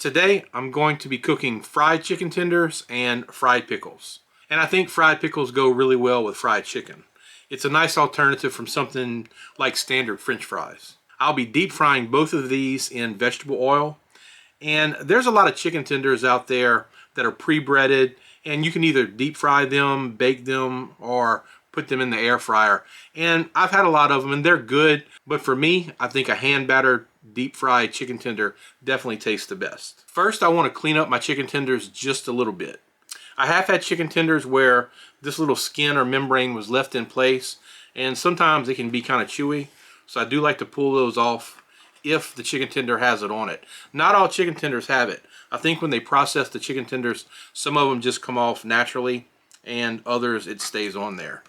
Today I'm going to be cooking fried chicken tenders and fried pickles. And I think fried pickles go really well with fried chicken. It's a nice alternative from something like standard French fries. I'll be deep frying both of these in vegetable oil. And there's a lot of chicken tenders out there that are pre-breaded, and you can either deep fry them, bake them, or put them in the air fryer. And I've had a lot of them and they're good, but for me, I think a hand battered deep fried chicken tender definitely tastes the best. First, I want to clean up my chicken tenders just a little bit. I have had chicken tenders where this little skin or membrane was left in place, and sometimes it can be kind of chewy, so I do like to pull those off if the chicken tender has it on it. Not all chicken tenders have it. I think when they process the chicken tenders, some of them just come off naturally, and others it stays on there.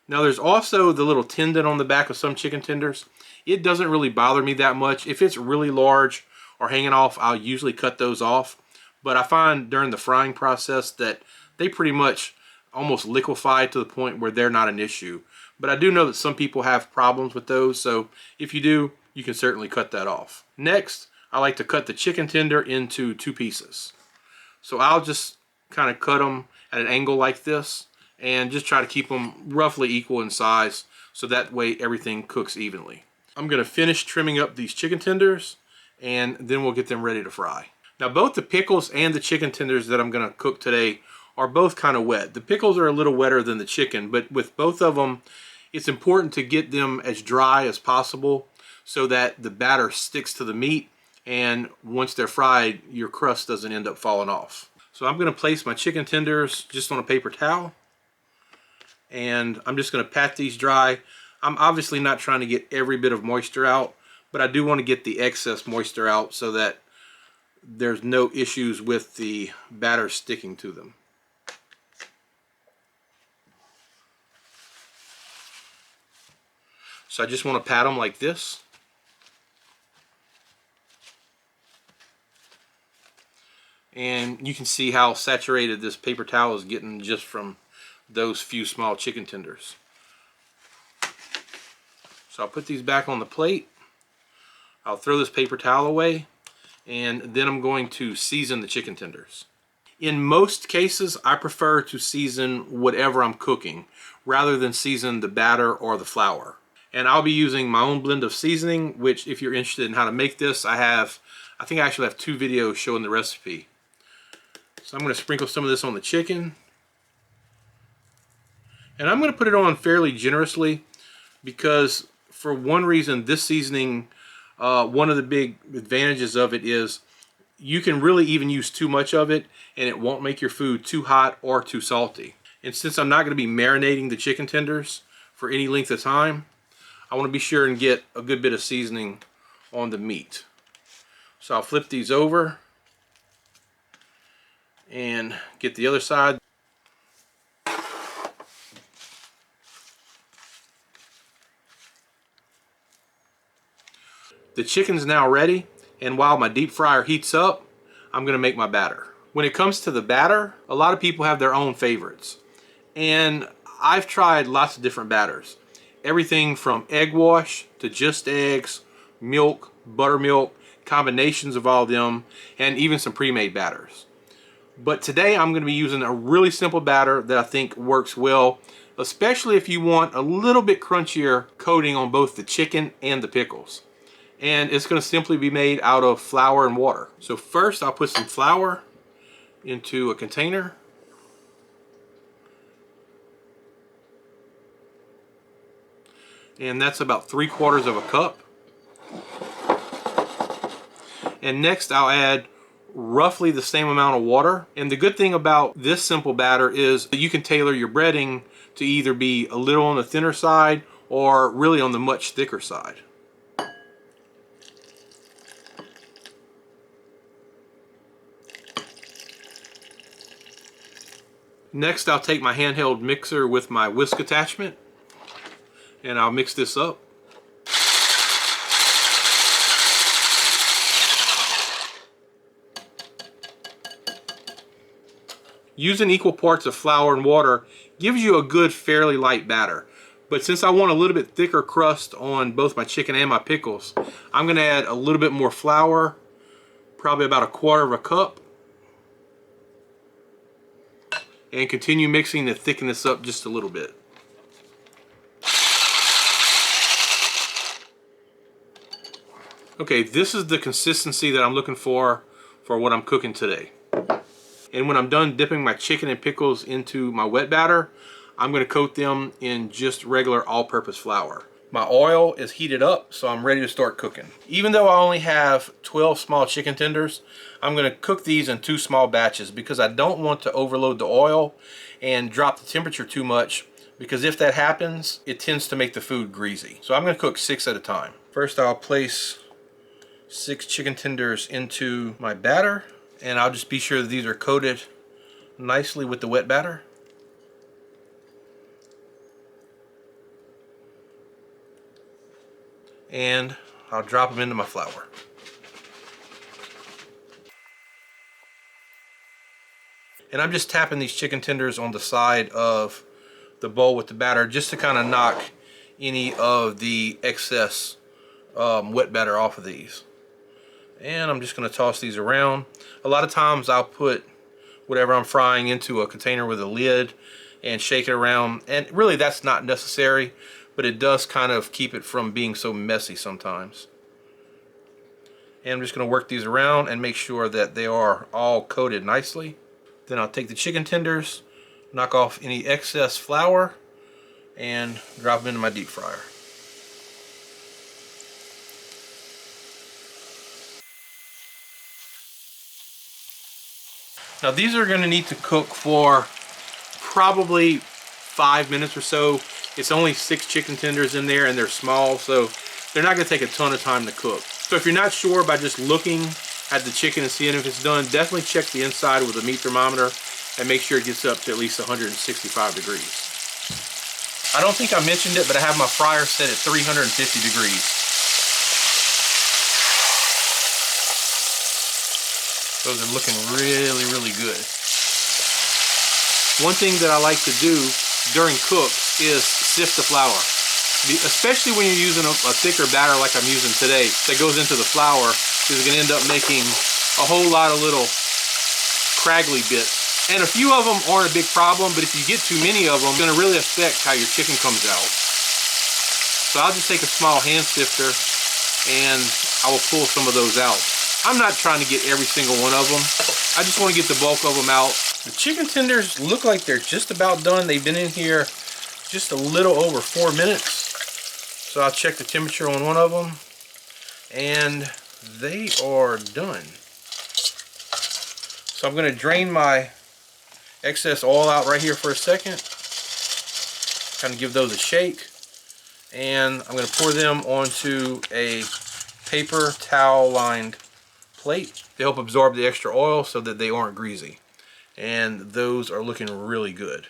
Now there's also the little tendon on the back of some chicken tenders. It doesn't really bother me that much. If it's really large or hanging off, I'll usually cut those off. But I find during the frying process that they pretty much almost liquefy to the point where they're not an issue. But I do know that some people have problems with those, so if you do, you can certainly cut that off. Next, I like to cut the chicken tender into 2 pieces. So I'll just kind of cut them at an angle like this and just try to keep them roughly equal in size so that way everything cooks evenly. I'm going to finish trimming up these chicken tenders and then we'll get them ready to fry. Now both the pickles and the chicken tenders that I'm going to cook today are both kind of wet. The pickles are a little wetter than the chicken, but with both of them it's important to get them as dry as possible so that the batter sticks to the meat, and once they're fried your crust doesn't end up falling off. So I'm going to place my chicken tenders just on a paper towel, and I'm just going to pat these dry. I'm obviously not trying to get every bit of moisture out, but I do want to get the excess moisture out so that there's no issues with the batter sticking to them. So I just want to pat them like this. And you can see how saturated this paper towel is getting just from those few small chicken tenders. So I'll put these back on the plate. I'll throw this paper towel away, and then I'm going to season the chicken tenders. In most cases, I prefer to season whatever I'm cooking rather than season the batter or the flour. And I'll be using my own blend of seasoning, which if you're interested in how to make this, I think I actually have 2 videos showing the recipe. So I'm going to sprinkle some of this on the chicken. And I'm going to put it on fairly generously because for one reason, this seasoning, one of the big advantages of it is you can really even use too much of it and it won't make your food too hot or too salty. And since I'm not going to be marinating the chicken tenders for any length of time, I want to be sure and get a good bit of seasoning on the meat. So I'll flip these over and get the other side. The chicken's now ready, and while my deep fryer heats up, I'm going to make my batter. When it comes to the batter, a lot of people have their own favorites. And I've tried lots of different batters. Everything from egg wash to just eggs, milk, buttermilk, combinations of all of them, and even some pre-made batters. But today I'm going to be using a really simple batter that I think works well, especially if you want a little bit crunchier coating on both the chicken and the pickles. And it's going to simply be made out of flour and water. So first I'll put some flour into a container. And that's about 3/4 of a cup. And next I'll add roughly the same amount of water. And the good thing about this simple batter is that you can tailor your breading to either be a little on the thinner side or really on the much thicker side. Next I'll take my handheld mixer with my whisk attachment and I'll mix this up. Using equal parts of flour and water gives you a good, fairly light batter. But since I want a little bit thicker crust on both my chicken and my pickles, I'm going to add a little bit more flour, probably about 1/4 cup. And continue mixing to thicken this up just a little bit. Okay, this is the consistency that I'm looking for what I'm cooking today. And when I'm done dipping my chicken and pickles into my wet batter, I'm going to coat them in just regular all-purpose flour. My oil is heated up, so I'm ready to start cooking. Even though I only have 12 small chicken tenders, I'm going to cook these in 2 small batches because I don't want to overload the oil and drop the temperature too much, because if that happens, it tends to make the food greasy. So I'm going to cook 6 at a time. First, I'll place 6 chicken tenders into my batter, and I'll just be sure that these are coated nicely with the wet batter. And I'll drop them into my flour. And I'm just tapping these chicken tenders on the side of the bowl with the batter just to kind of knock any of the excess wet batter off of these. And I'm just going to toss these around. A lot of times I'll put whatever I'm frying into a container with a lid and shake it around. And really that's not necessary, but it does kind of keep it from being so messy sometimes. And I'm just going to work these around and make sure that they are all coated nicely. Then I'll take the chicken tenders, knock off any excess flour, and drop them into my deep fryer. Now these are going to need to cook for probably 5 minutes or so. It's only 6 chicken tenders in there and they're small, so they're not going to take a ton of time to cook. So if you're not sure by just looking at the chicken and seeing if it's done, definitely check the inside with a meat thermometer and make sure it gets up to at least 165 degrees. I don't think I mentioned it, but I have my fryer set at 350 degrees. Those are looking really, really good. One thing that I like to do during cooks is sift the flour. Especially when you're using a thicker batter like I'm using today that goes into the flour, is going to end up making a whole lot of little craggly bits. And a few of them aren't a big problem, but if you get too many of them, it's going to really affect how your chicken comes out. So I'll just take a small hand sifter and I will pull some of those out. I'm not trying to get every single one of them. I just want to get the bulk of them out. The chicken tenders look like they're just about done. They've been in here just a little over 4 minutes. So I'll check the temperature on one of them, and they are done. So I'm going to drain my excess oil out right here for a second. Kind of give those a shake. And I'm going to pour them onto a paper towel lined plate to help absorb the extra oil so that they aren't greasy. And those are looking really good.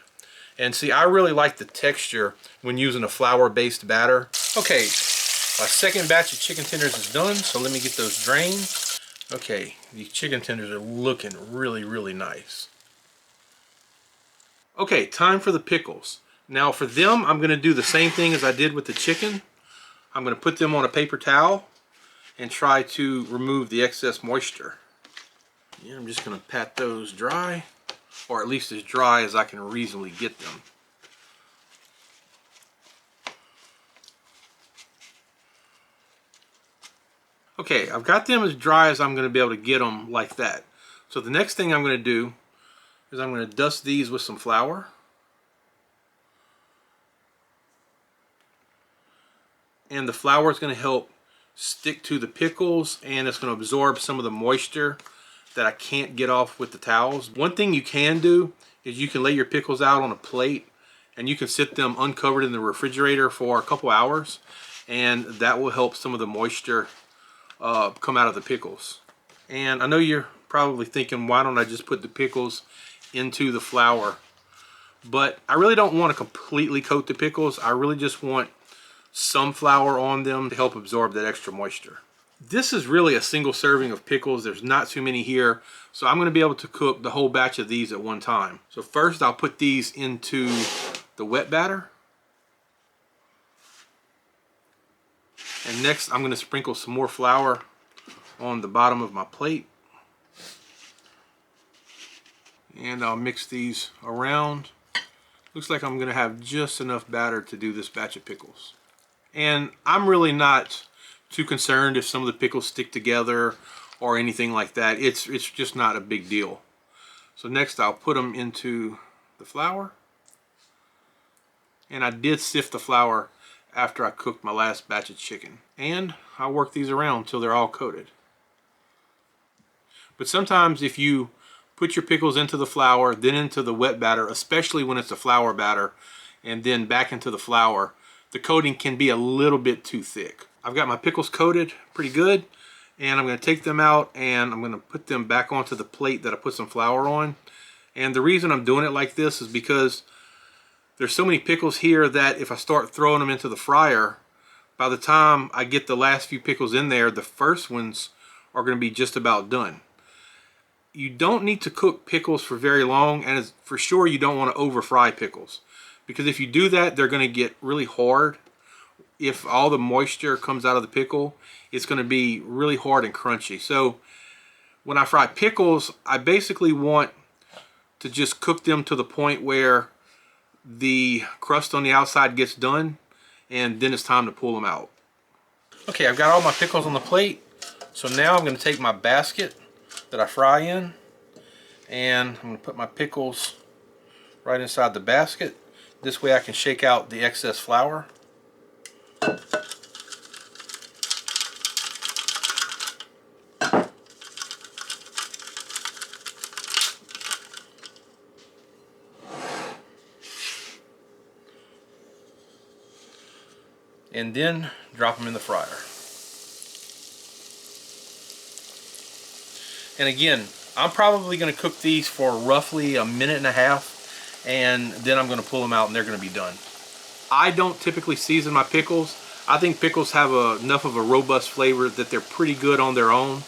And see, I really like the texture when using a flour-based batter. Okay, my second batch of chicken tenders is done, so let me get those drained. Okay, these chicken tenders are looking really, really nice. Okay, time for the pickles. Now for them, I'm going to do the same thing as I did with the chicken. I'm going to put them on a paper towel and try to remove the excess moisture. Yeah, I'm just going to pat those dry, or at least as dry as I can reasonably get them. Okay, I've got them as dry as I'm going to be able to get them like that. So the next thing I'm going to do is I'm going to dust these with some flour. And the flour is going to help stick to the pickles, and it's going to absorb some of the moisture that I can't get off with the towels. One thing you can do is you can lay your pickles out on a plate and you can sit them uncovered in the refrigerator for a couple hours, and that will help some of the moisture come out of the pickles. And I know you're probably thinking, why don't I just put the pickles into the flour? But I really don't want to completely coat the pickles. I really just want some flour on them to help absorb that extra moisture. This is really a single serving of pickles. There's not too many here, so I'm going to be able to cook the whole batch of these at one time. So first I'll put these into the wet batter, and next I'm going to sprinkle some more flour on the bottom of my plate. And I'll mix these around. Looks like I'm gonna have just enough batter to do this batch of pickles. And I'm really not too concerned if some of the pickles stick together or anything like that. It's just not a big deal. So next I'll put them into the flour. And I did sift the flour after I cooked my last batch of chicken. And I'll work these around until they're all coated. But sometimes if you put your pickles into the flour, then into the wet batter, especially when it's a flour batter, and then back into the flour, the coating can be a little bit too thick. I've got my pickles coated pretty good, and I'm going to take them out and I'm going to put them back onto the plate that I put some flour on. And the reason I'm doing it like this is because there's so many pickles here that if I start throwing them into the fryer, by the time I get the last few pickles in there, the first ones are going to be just about done. You don't need to cook pickles for very long, and for sure you don't want to over fry pickles, because if you do that, they're going to get really hard. If all the moisture comes out of the pickle, it's going to be really hard and crunchy. So when I fry pickles, I basically want to just cook them to the point where the crust on the outside gets done, and then it's time to pull them out. Okay, I've got all my pickles on the plate, so now I'm going to take my basket that I fry in, and I'm going to put my pickles right inside the basket. This way I can shake out the excess flour. And then drop them in the fryer. And again, I'm probably going to cook these for roughly a minute and a half, and then I'm going to pull them out and they're going to be done. I don't typically season my pickles. I think pickles have enough of a robust flavor that they're pretty good on their own.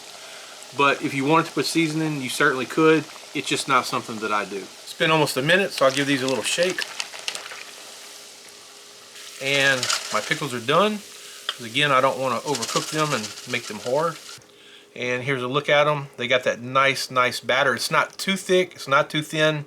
But if you wanted to put seasoning, you certainly could. It's just not something that I do. It's been almost a minute, so I'll give these a little shake. And my pickles are done. Because again, I don't want to overcook them and make them hard. And here's a look at them. They got that nice batter. It's not too thick, it's not too thin,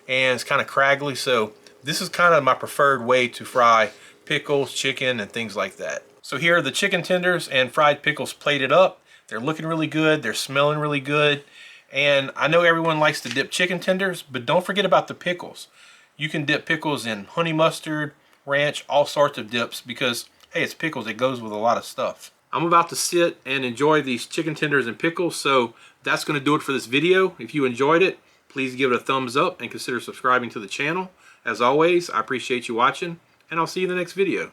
and it's kind of craggly. So this is kind of my preferred way to fry pickles, chicken, and things like that. So here are the chicken tenders and fried pickles plated up. They're looking really good. They're smelling really good. And I know everyone likes to dip chicken tenders, but don't forget about the pickles. You can dip pickles in honey mustard, ranch, all sorts of dips, because hey, it's pickles. It goes with a lot of stuff. I'm about to sit and enjoy these chicken tenders and pickles, so that's going to do it for this video. If you enjoyed it, please give it a thumbs up and consider subscribing to the channel. As always, I appreciate you watching, and I'll see you in the next video.